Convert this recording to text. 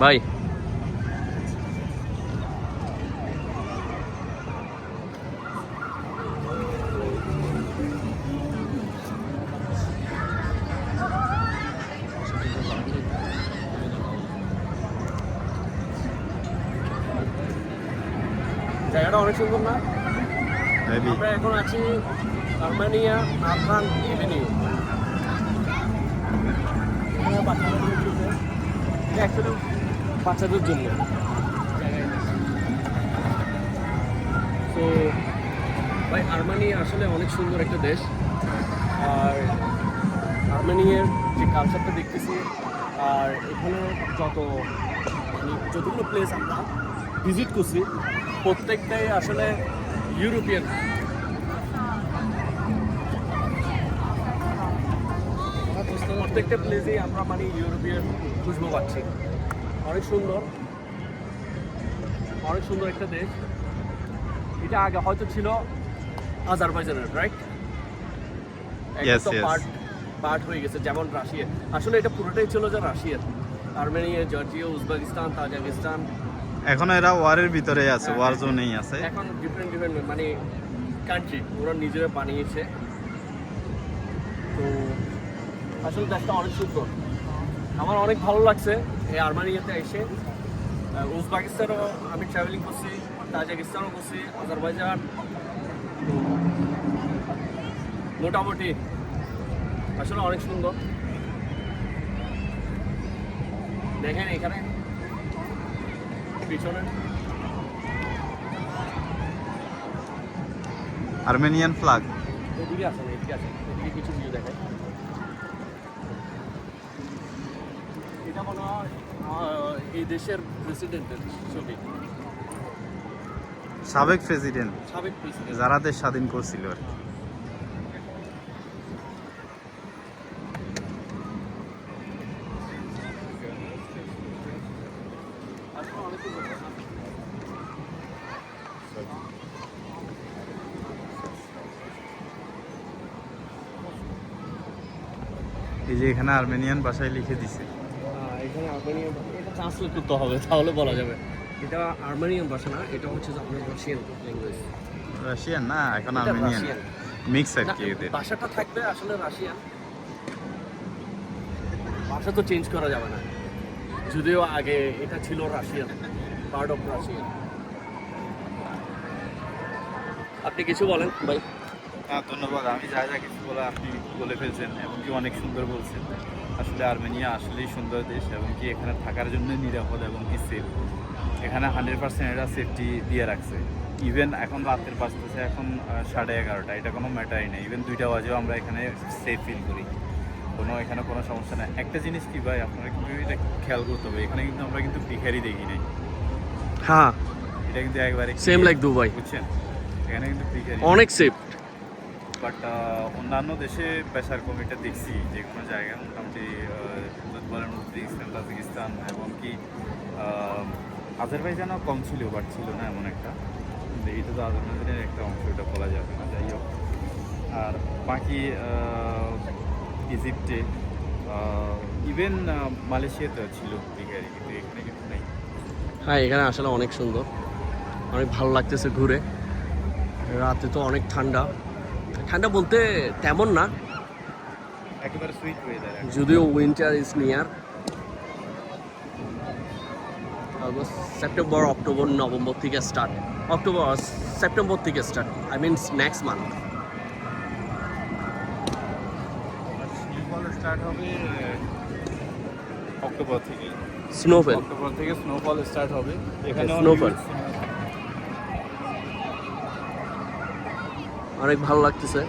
ভাই জায়গাটা অনেক সুন্দর না? আমরা এখন আছি আর্মেনিয়া আরখান এভিনিউ। বাচ্চাদের জন্য তো ভাই আর্মেনিয়া আসলে অনেক সুন্দর একটা দেশ। আর আর্মেনিয়ার যে কালচারটা দেখতেছি আর এখানে যতগুলো প্লেস আমরা ভিজিট করছি প্রত্যেকটাই আসলে ইউরোপিয়ান। প্রত্যেকটা প্লেসেই আমরা মানে ইউরোপিয়ান খুশবু পাচ্ছি। অনেক সুন্দর, অনেক সুন্দর একটা দেশ। এটা আগে হয়তো ছিল আজারবাইজানের, রাইট? পার্ট হয়ে গেছে, যেমন রাশিয়া। আসলে এটা পুরোটাই ছিল যে রাশিয়ার। Armenia, Georgia, Uzbekistan, Tajikistan. এখন এরা ওয়ারের ভিতরে আছে, ওয়ার জোনেই আছে। এখন ডিফারেন্ট মানে কান্ট্রি ওরা নিজেরা বানিয়েছে। তো আসলে দেশটা অনেক সুন্দর, আমার অনেক ভালো লাগছে এই আর্মেনিয়াতে এসে। উজবেকিস্তানও আমি ট্রাভেলিং করছি, তাজিকিস্তানও করছি, আজারবাইজান। মোটামুটি আসলে অনেক সুন্দর। দেখেন এখানে পিছনে আর্মেনিয়ান ফ্ল্যাগ। এদিকে আছে, এদিকে কিছু ভিউ দেখায়। এটা মনে হয় এই দেশের প্রেসিডেন্টের ছবি। সাবেক প্রেসিডেন্ট যারা দেশ স্বাধীন করছিল আর কি। এই যে এখানে আর্মেনিয়ান ভাষায় লিখে দিছে। এখানে আর্মেনিয়ান, এটা ট্রান্সলেট করতে হবে তাহলে বলা যাবে। এটা আর্মেনিয়ান ভাষা না, এটা হচ্ছে যে আপনার রাশিয়ান ল্যাঙ্গুয়েজ। রাশিয়ান না, এখন আর্মেনিয়ান মিক্স আর কি। এদের ভাষাটা থাকবে আসলে রাশিয়ান, ভাষা তো চেঞ্জ করা যাবে না। যদিও আগে এটা ছিল রাশিয়ান, পার্ট অফ রাশিয়ান। আপনি কিছু বলেন ভাই। হ্যাঁ, ধন্যবাদ। আমি যা কিছু বলে আপনি বলে ফেলছেন এবং কি অনেক সুন্দর বলছেন। আসলে আর্মেনিয়া আসলেই সুন্দর দেশ এবং কি এখানে থাকার জন্য নিরাপদ এবং কি সেফ। এখানে 100% এরা সেফটি দিয়ে রাখছে। ইভেন এখন রাতের বাজতেছে এখন 11:30, এটা কোনো ম্যাটারই নেই। ইভেন 2টা বাজেও আমরা এখানে সেফ ফিল করি, এখানে কোনো সমস্যা নেই। একটা জিনিস কি ভাই, আপনারা কিন্তু এটা খেয়াল করতে হবে, এখানে কিন্তু আমরা কিন্তু ভিখারি দেখি নাই। হ্যাঁ, এটা কিন্তু একবারে সেম লাইক দুবাই, বুঝছেন? এখানে কিন্তু ভিখারি অনেক সেফ। বাট অন্যান্য দেশে পেশার কমিটা দেখছি যে কোনো জায়গায় মোটামুটি বলেন উজবেকিস্তান, তাজিকিস্তান এবং কি আজারবাইজানও কম ছিল, বাট ছিল না এমন একটা। কিন্তু এইটা তো আজারবাইজানের একটা অংশ, এটা বলা যাবে না। যাই হোক, আর বাকি ইজিপ্টে, ইভেন মালয়েশিয়াতেও ছিল ভিখারি, কিন্তু এখানে কিন্তু নেই। হ্যাঁ, এখানে আসলে অনেক সুন্দর, অনেক ভালো লাগতেছে ঘুরে। রাতে তো অনেক ঠান্ডা, ঠান্ডা বলতে তেমন না, একেবারে সুইট ওয়েদার। যদিও winter is near. September, October, November থেকে স্টার্ট, সেপ্টেম্বর থেকে start, I means next month. Snowfall start হবে অক্টোবর থেকে। অক্টোবর থেকে স্নোফল স্টার্ট হবে এখানে। স্নোফল অনেক ভালো লাগতেছে।